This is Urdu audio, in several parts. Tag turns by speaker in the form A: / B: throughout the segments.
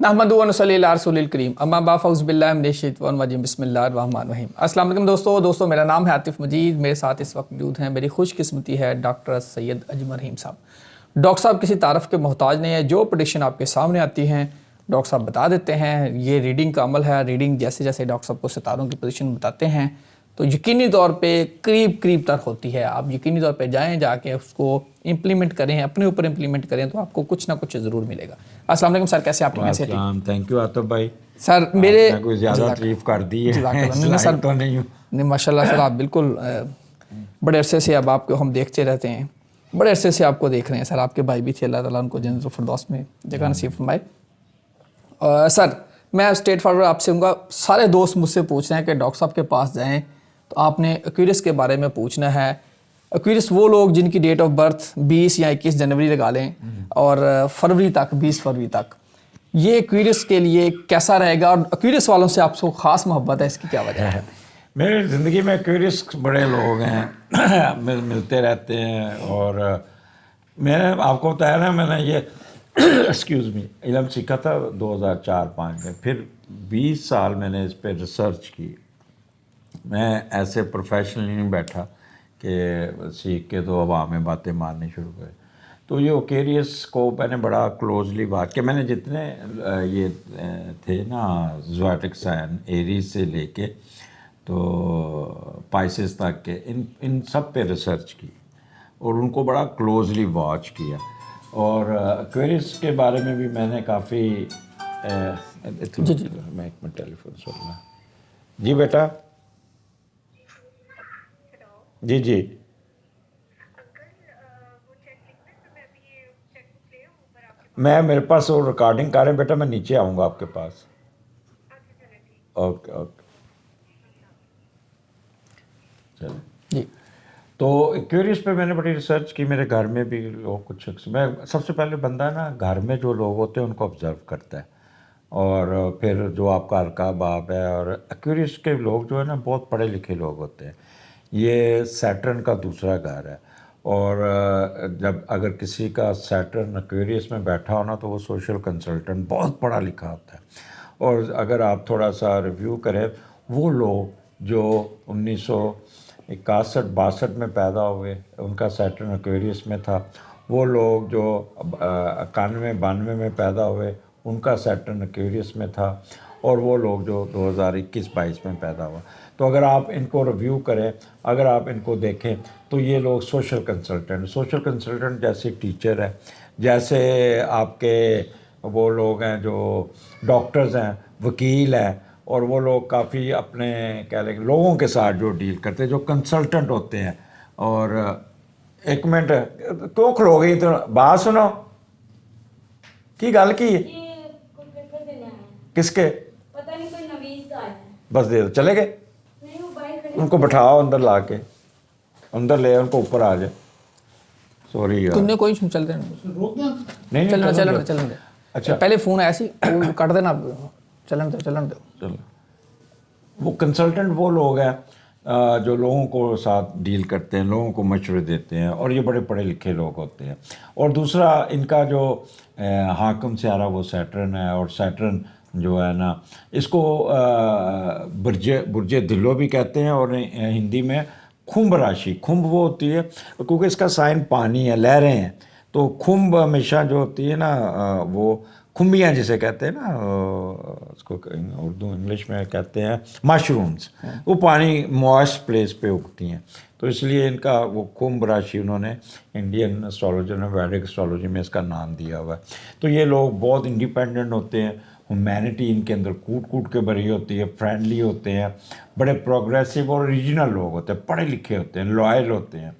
A: نحمدہ و نصلی علی رسول الکریم اما بعد فاعوذ باللہ من الشیطان الرجیم بسم اللہ الرحمن الرحیم۔ السلام علیکم دوستو میرا نام ہے عاطف مجید، میرے ساتھ اس وقت موجود ہیں، میری خوش قسمتی ہے ڈاکٹر سید اجمل رحیم صاحب۔ ڈاکٹر صاحب کسی تعارف کے محتاج نہیں ہے، جو پریڈکشن آپ کے سامنے آتی ہیں ڈاکٹر صاحب بتا دیتے ہیں۔ یہ ریڈنگ کا عمل ہے، ریڈنگ جیسے جیسے ڈاکٹر صاحب کو ستاروں کی پوزیشن بتاتے ہیں تو یقینی طور پہ قریب تر ہوتی ہے۔ آپ یقینی طور پہ جا کے اس کو امپلیمنٹ کریں، اپنے اوپر امپلیمنٹ کریں تو آپ کو کچھ نہ کچھ ضرور ملے گا۔ السلام علیکم سر، کیسے آپ؟
B: السلام، تھینک یو عاطف بھائی۔
A: سر میرے
B: کوئی زیادہ تعریف کر دی ہے
A: سر
B: تو نہیں ہوں؟
A: نہیں ماشاء اللہ سر، آپ بالکل بڑے عرصے سے اب آپ کو ہم دیکھتے رہتے ہیں، بڑے عرصے سے آپ کو دیکھ رہے ہیں سر۔ آپ کے بھائی بھی تھے، اللہ تعالیٰ ان کو جنت الفردوس میں جگہ نصیب فرمائے۔ سر میں اسٹریٹ فارورڈ آپ سے ہوں گا، سارے دوست مجھ سے پوچھ رہے ہیں کہ ڈاکٹر صاحب کے پاس جائیں تو آپ نے ایکویریس کے بارے میں پوچھنا ہے۔ ایکویریس وہ لوگ جن کی ڈیٹ آف برتھ 20 یا 21 جنوری لگا لیں اور فروری تک، 20 فروری تک، یہ ایکویریس کے لیے کیسا رہے گا؟ اور ایکویریس والوں سے آپ کو خاص محبت ہے، اس کی کیا وجہ ہے؟
B: میری زندگی میں ایکویریس بڑے لوگ ہیں، ملتے رہتے ہیں، اور میں نے آپ کو بتایا نا، میں نے یہ ایکسکیوز می علم سیکھا تھا 2004-05 میں، پھر 20 سال میں نے اس پہ ریسرچ کی۔ میں ایسے پروفیشنلی نہیں بیٹھا کہ سیکھ کے تو عوام میں باتیں مارنی شروع کرے۔ تو یہ ایکویریس کو میں نے بڑا کلوزلی بات کیا۔ میں نے جتنے یہ تھے نا زوڈیاک سائن، ایریز سے لے کے تو پائسس تک کے، ان سب پہ ریسرچ کی اور ان کو بڑا کلوزلی واچ کیا۔ اور ایکویریس کے بارے میں بھی میں نے کافی میں ایک منٹ ٹیلیفون سن رہا۔ جی بیٹا، جی میرے پاس وہ ریکارڈنگ کر رہے ہیں بیٹا، میں نیچے آؤں گا آپ کے پاس۔ اوکے چلو
A: جی۔
B: تو ایکویریس پہ میں نے بڑی ریسرچ کی۔ میرے گھر میں بھی لوگ کچھ، میں سب سے پہلے بندہ نا گھر میں جو لوگ ہوتے ہیں ان کو آبزرو کرتا ہے، اور پھر جو آپ کا ہلکا باپ ہے، اور ایکویریس کے لوگ جو ہے نا بہت پڑھے لکھے لوگ ہوتے ہیں۔ یہ سیٹرن کا دوسرا گھر ہے، اور جب اگر کسی کا سیٹرن ایکویریس میں بیٹھا ہونا تو وہ سوشل کنسلٹنٹ بہت پڑھا لکھا ہوتا ہے۔ اور اگر آپ تھوڑا سا ریویو کریں، وہ لوگ جو 1961-62 میں پیدا ہوئے ان کا سیٹرن ایکویریس میں تھا، وہ لوگ جو 91-92 میں پیدا ہوئے ان کا سیٹرن ایکویریس میں تھا، اور وہ لوگ جو 2021-22 میں پیدا ہوا۔ تو اگر آپ ان کو ریویو کریں، اگر آپ ان کو دیکھیں تو یہ لوگ سوشل کنسلٹنٹ جیسے ٹیچر ہے، جیسے آپ کے وہ لوگ ہیں جو ڈاکٹرز ہیں، وکیل ہیں، اور وہ لوگ کافی اپنے کہہ لیں لوگوں کے ساتھ جو ڈیل کرتے ہیں، جو کنسلٹنٹ ہوتے ہیں۔ اور ایک منٹ کیوں کھلو گئی؟ تو بات سنو، کی گل کی کس کے؟ بس دے دو، چلے گئے؟ ان کو بٹھاؤ اندر، لا کے اندر لے، ان کو اوپر آ جائے۔ سوری یار،
A: تم کوئی چل رہے
B: نہیں
A: چلن دے۔
B: اچھا
A: پہلے فون آیا سی، کٹ دینا، چلن دو۔
B: چلو، وہ کنسلٹنٹ وہ لوگ ہیں جو لوگوں کو ساتھ ڈیل کرتے ہیں، لوگوں کو مشورے دیتے ہیں، اور یہ بڑے پڑھے لکھے لوگ ہوتے ہیں۔ اور دوسرا ان کا جو حاکم سیارہ وہ سیٹرن ہے، اور سیٹرن جو ہے نا اس کو برج دلو بھی کہتے ہیں، اور ہندی میں کھمب راشی۔ کھمب وہ ہوتی ہے کیونکہ اس کا سائن پانی ہے، لہریں ہیں، تو کھمب ہمیشہ جو ہوتی ہے نا وہ کھمبیاں جسے کہتے ہیں نا، اس کو اردو انگلش میں کہتے ہیں مشرومز، وہ پانی موائسٹ پلیس پہ اگتی ہیں، تو اس لیے ان کا وہ کھمب راشی انہوں نے انڈین اسٹرالوجر نے ویدک اسٹرالوجی میں اس کا نام دیا ہوا ہے۔ تو یہ لوگ بہت انڈیپینڈنٹ ہوتے ہیں، ہیومینٹی ان کے اندر کوٹ کے بھری ہوتی ہے، فرینڈلی ہوتے ہیں، بڑے پروگریسو اور اوریجنل لوگ ہوتے ہیں، پڑھے لکھے ہوتے ہیں، لائل ہوتے ہیں،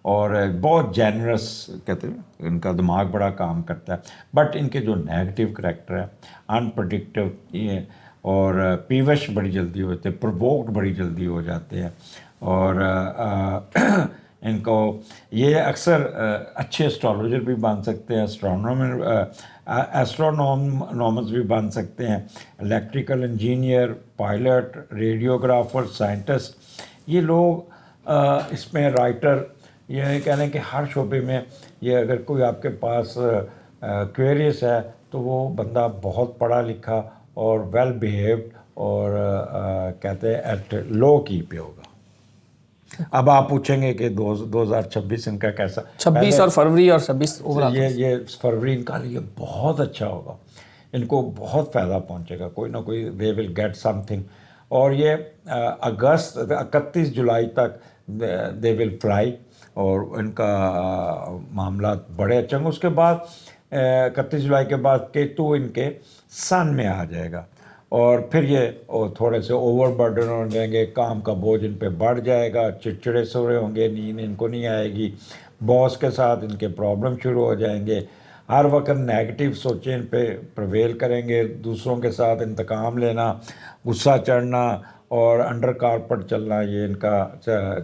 B: اور بہت جینرس کہتے ہیں، ان کا دماغ بڑا کام کرتا ہے۔ بٹ ان کے جو نیگیٹو کریکٹر ہے، انپرڈکٹیو، یہ اور پیوش بڑی جلدی ہوتے ہیں، پرووکڈ بڑی جلدی ہو جاتے ہیں، اور ان کو یہ اکثر اچھے اسٹرالوجر بھی بن سکتے ہیں، ایسٹرونومرز بھی بن سکتے ہیں، electrical engineer, pilot, radiographer, scientist, یہ لوگ اس میں رائٹر، یہ کہہ لیں کہ ہر شعبے میں یہ اگر کوئی آپ کے پاس ایکویریس ہے تو وہ بندہ بہت پڑھا لکھا اور ویل بیہیوڈ اور کہتے ہیں ایٹ لو کی پہ ہوگا. اب آپ پوچھیں گے کہ 2026 ان کا کیسا؟
A: 26 اور فروری اور 26
B: یہ فروری ان کا لیے بہت اچھا ہوگا. ان کو بہت فائدہ پہنچے گا, کوئی نہ کوئی دے ول گیٹ سم تھنگ. اور یہ اگست 31 جولائی تک دے ول فلائی اور ان کا معاملات بڑے اچھے ہوں گے. اس کے بعد 31 جولائی کے بعد کیتو ان کے سن میں آ جائے گا اور پھر یہ تھوڑے سے اوور برڈن ہو جائیں گے, کام کا بوجھ ان پہ بڑھ جائے گا, چڑچڑے سورے ہوں گے, نیند ان کو نہیں آئے گی, باس کے ساتھ ان کے پرابلم شروع ہو جائیں گے, ہر وقت نیگیٹو سوچیں ان پہ پرویل کریں گے, دوسروں کے ساتھ انتقام لینا, غصہ چڑھنا اور انڈر کارپٹ چلنا, یہ ان کا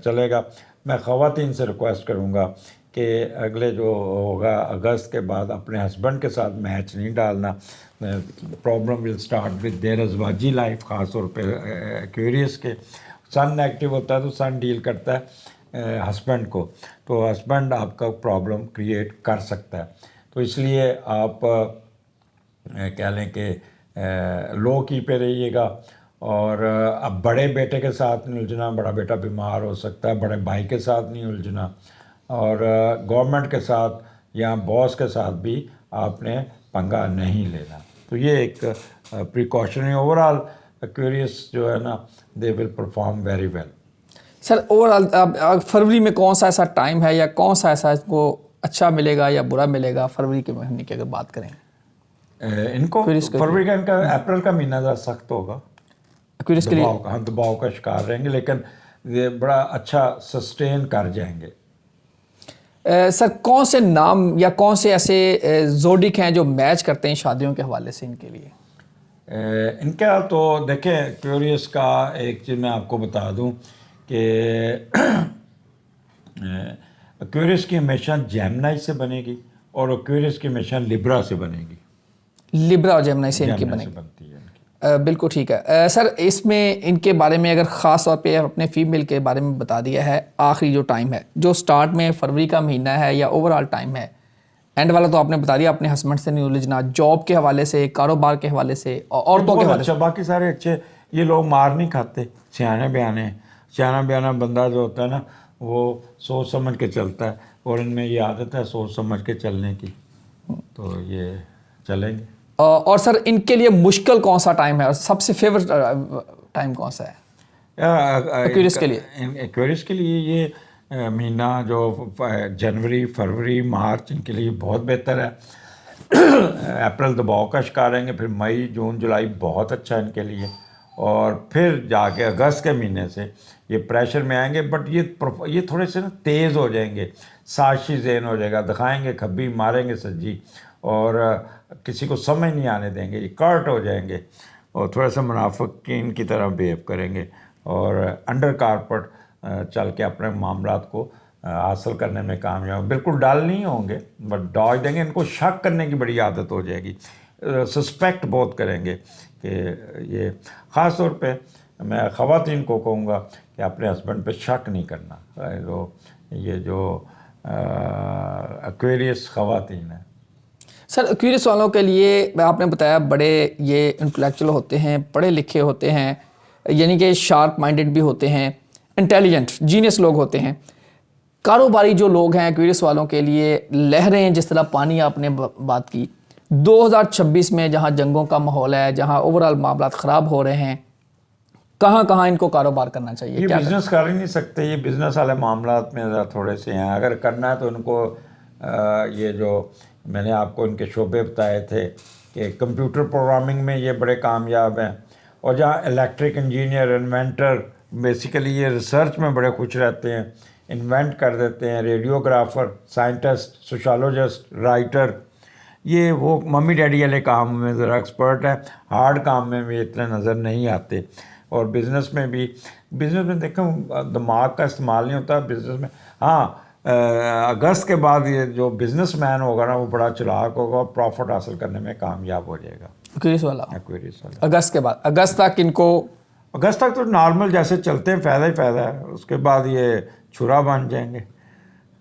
B: چلے گا. میں خواتین سے ریکویسٹ کروں گا کہ اگلے جو ہوگا اگست کے بعد اپنے ہسبینڈ کے ساتھ میچ نہیں ڈالنا. Problem will start with their ازواجی لائف, خاص طور پہ ایکویریس کے. سن نیگیٹو ہوتا ہے تو سن ڈیل کرتا ہے ہسبینڈ کو, تو ہسبینڈ آپ کا پرابلم کریٹ کر سکتا ہے. تو اس لیے آپ کہہ لیں کہ لو کی پہ رہیے گا. اور اب بڑے بیٹے کے ساتھ نہیں الجھنا, بڑا بیٹا بیمار ہو سکتا ہے, بڑے بھائی کے ساتھ نہیں الجھنا, اور گورنمنٹ کے ساتھ یا باس کے ساتھ بھی آپ نے پنگا نہیں لینا. تو یہ ایک پریکاشنری. اوور آل ایکویریس جو ہے نا they will perform very well.
A: Sir overall فروری میں کون سا ایسا ٹائم ہے یا کون سا ایسا اس کو اچھا ملے گا یا برا ملے گا فروری کے مہینے کی اگر بات کریں؟
B: ان کو فروری کا, ان کا اپریل کا مہینہ ذرا سخت ہوگا,
A: ایکویریس کے لیے
B: ہم دباؤ کا شکار رہیں گے, لیکن یہ بڑا اچھا سسٹین کر جائیں گے.
A: سر کون سے نام یا کون سے ایسے زوڈک ہیں جو میچ کرتے ہیں شادیوں کے حوالے سے ان کے لیے؟
B: ان کا تو دیکھیں ایکویریس کا ایک چیز میں آپ کو بتا دوں کہ ایکویریس کی ہمیشہ جیمنائی سے بنے گی اور ایکویریس کی ہمیشہ لیبرا سے بنے گی.
A: لیبرا اور جیمنائی سے ان کی بنے گی,
B: بنتی ہے.
A: بالکل ٹھیک ہے. سر اس میں ان کے بارے میں اگر خاص طور پہ اپنے فیمیل کے بارے میں بتا دیا ہے, آخری جو ٹائم ہے جو سٹارٹ میں فروری کا مہینہ ہے یا اوور آل ٹائم ہے, اینڈ والا تو آپ نے بتا دیا, اپنے ہسبینڈ سے نہیں الجھنا, جاب کے حوالے سے, کاروبار کے حوالے سے, عورتوں کے حوالے سے.
B: باقی سارے اچھے. یہ لوگ مار نہیں کھاتے, سیانے بیانے بندہ جو ہوتا ہے نا وہ سوچ سمجھ کے چلتا ہے, اور ان میں یہ عادت ہے سوچ سمجھ کے چلنے کی, تو یہ چلیں گے.
A: اور سر ان کے لیے مشکل کون سا ٹائم ہے اور سب سے فیورٹ ٹائم کون سا ہے ایکویریس کے لیے؟
B: ایکویریس کے لیے یہ مہینہ جو جنوری, فروری, مارچ ان کے لیے بہت بہتر ہے. اپریل دباؤ کا شکار رہیں گے, پھر مئی, جون, جولائی بہت اچھا ہے ان کے لیے, اور پھر جا کے اگست کے مہینے سے یہ پریشر میں آئیں گے. بٹ یہ تھوڑے سے نا تیز ہو جائیں گے, سازشی ذہن ہو جائے گا, دکھائیں گے کھبی, ماریں گے سجی, اور کسی کو سمجھ نہیں آنے دیں گے, یہ کرٹ ہو جائیں گے اور تھوڑا سا منافقین کی طرح بیہیو کریں گے, اور انڈر کارپٹ چل کے اپنے معاملات کو حاصل کرنے میں کامیاب. بالکل ڈال نہیں ہوں گے بٹ ڈاج دیں گے. ان کو شک کرنے کی بڑی عادت ہو جائے گی, سسپیکٹ بہت کریں گے کہ یہ. خاص طور پہ میں خواتین کو کہوں گا کہ اپنے ہسبینڈ پہ شک نہیں کرنا. یہ جو ایکویریس خواتین ہیں.
A: سر ایکویریس والوں کے لیے آپ نے بتایا بڑے یہ انٹلیکچوئل ہوتے ہیں, پڑھے لکھے ہوتے ہیں, یعنی کہ شارپ مائنڈڈ بھی ہوتے ہیں, انٹیلیجنٹ جینیس لوگ ہوتے ہیں. کاروباری جو لوگ ہیں ایکویریس والوں کے لیے لہریں, جس طرح پانی آپ نے بات کی, 2026 میں جہاں جنگوں کا ماحول ہے, جہاں اوور آل معاملات خراب ہو رہے ہیں, کہاں کہاں ان کو کاروبار کرنا چاہیے؟
B: یہ بزنس کر ہی نہیں سکتے, یہ بزنس والے معاملات میں ذرا تھوڑے سے ہیں. اگر کرنا ہے تو ان کو یہ جو میں نے آپ کو ان کے شعبے بتائے تھے کہ کمپیوٹر پروگرامنگ میں یہ بڑے کامیاب ہیں, اور جہاں الیکٹرک انجینئر, انوینٹر, بیسیکلی یہ ریسرچ میں بڑے خوش رہتے ہیں, انوینٹ کر دیتے ہیں, ریڈیوگرافر, سائنٹسٹ, سوشالوجسٹ, رائٹر, یہ وہ ممی ڈیڈی والے کام میں ذرا ایکسپرٹ ہے, ہارڈ کام میں بھی اتنے نظر نہیں آتے. اور بزنس میں دیکھیں دماغ کا استعمال نہیں ہوتا بزنس میں. ہاں اگست کے بعد یہ جو بزنس مین ہوگا نا وہ بڑا چلاک ہوگا اور پروفٹ حاصل کرنے میں کامیاب ہو جائے گا.
A: ایکویریس والا اگست کے بعد, اگست تک
B: تو نارمل جیسے چلتے ہیں, فائدہ ہی فائدہ ہے. اس کے بعد یہ چھرا بن جائیں گے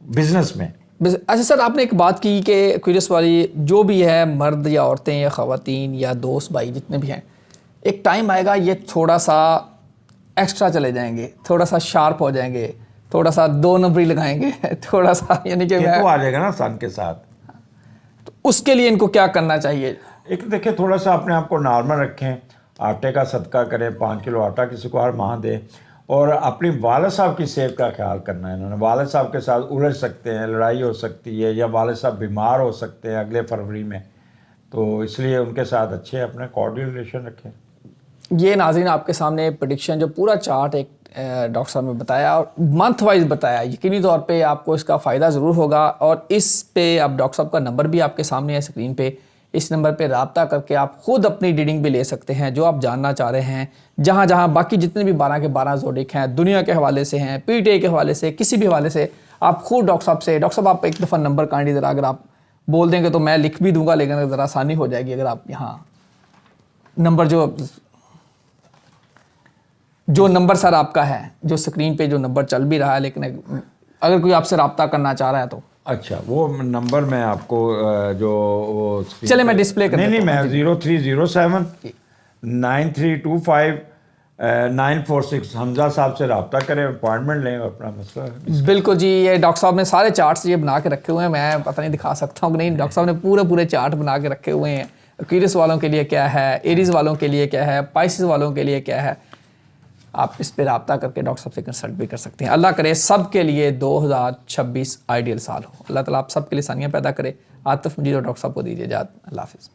B: بزنس میں.
A: اچھا سر، آپ نے ایک بات کی کہ ایکویریس والی جو بھی ہے مرد یا عورتیں یا خواتین یا دوست بھائی جتنے بھی ہیں، ایک ٹائم آئے گا یہ تھوڑا سا ایکسٹرا چلے جائیں گے، تھوڑا سا شارپ ہو جائیں گے، تھوڑا سا 2 نمبری لگائیں گے تھوڑا سا، یعنی کہ
B: تو آ جائے گا نا سن کے ساتھ.
A: تو اس کے لیے ان کو کیا کرنا چاہیے؟
B: ایک دیکھیں تھوڑا سا اپنے آپ کو نارمل رکھیں، آٹے کا صدقہ کریں، 5 کلو آٹا کسی کو ہر ماہ دیں، اور اپنی والد صاحب کی صحت کا خیال کرنا ہے. انہوں نے والد صاحب کے ساتھ الجھ سکتے ہیں، لڑائی ہو سکتی ہے، یا والد صاحب بیمار ہو سکتے ہیں اگلے فروری میں، تو اس لیے ان کے ساتھ اچھے اپنے کارڈیل ریلیشن رکھیں.
A: یہ ناظرین آپ کے سامنے پریڈکشن جو پورا چارٹ ایک ڈاکٹر صاحب نے بتایا اور منتھ وائز بتایا، یقینی طور پہ آپ کو اس کا فائدہ ضرور ہوگا. اور اس پہ اب ڈاکٹر صاحب کا نمبر بھی آپ کے سامنے ہے اسکرین پہ، اس نمبر پہ رابطہ کر کے آپ خود اپنی ریڈنگ بھی لے سکتے ہیں جو آپ جاننا چاہ رہے ہیں. جہاں جہاں باقی جتنے بھی 12 کے 12 زوڈک ہیں، دنیا کے حوالے سے ہیں، پی ٹی اے کے حوالے سے، کسی بھی حوالے سے، آپ خود ڈاکٹر صاحب سے، ڈاکٹر صاحب آپ ایک دفعہ نمبر کائنڈلی ذرا اگر آپ بول دیں گے تو میں لکھ بھی دوں گا، لیکن ذرا آسانی ہو جائے گی اگر آپ یہاں نمبر جو نمبر سر آپ کا ہے، جو اسکرین پہ جو نمبر چل بھی رہا ہے، لیکن اگر کوئی آپ سے رابطہ کرنا چاہ رہا ہے تو
B: اچھا وہ نمبر میں آپ کو جو وہ
A: چلے میں ڈسپلے کر
B: نہیں میں 0307 9325 946 حمزہ صاحب سے رابطہ کریں، اپوائنٹمنٹ لیں اور اپنا مسئلہ.
A: بالکل جی. یہ ڈاکٹر صاحب نے سارے چارٹس یہ بنا کے رکھے ہوئے ہیں، میں پتہ نہیں دکھا سکتا ہوں کہ نہیں، ڈاکٹر صاحب نے پورے چارٹ بنا کے رکھے ہوئے ہیں. ایکویریس والوں کے لیے کیا ہے، ایریز والوں کے لیے کیا ہے، پائسز والوں کے لیے کیا ہے. آپ اس پہ رابطہ کر کے ڈاکٹر صاحب سے کنسلٹ بھی کر سکتے ہیں. اللہ کرے سب کے لیے 2026 آئیڈیل سال ہو. اللہ تعالیٰ آپ سب کے لیے آسانیاں پیدا کرے. عاطف مجید اور ڈاکٹر صاحب کو دیجیے اجازت. اللہ حافظ.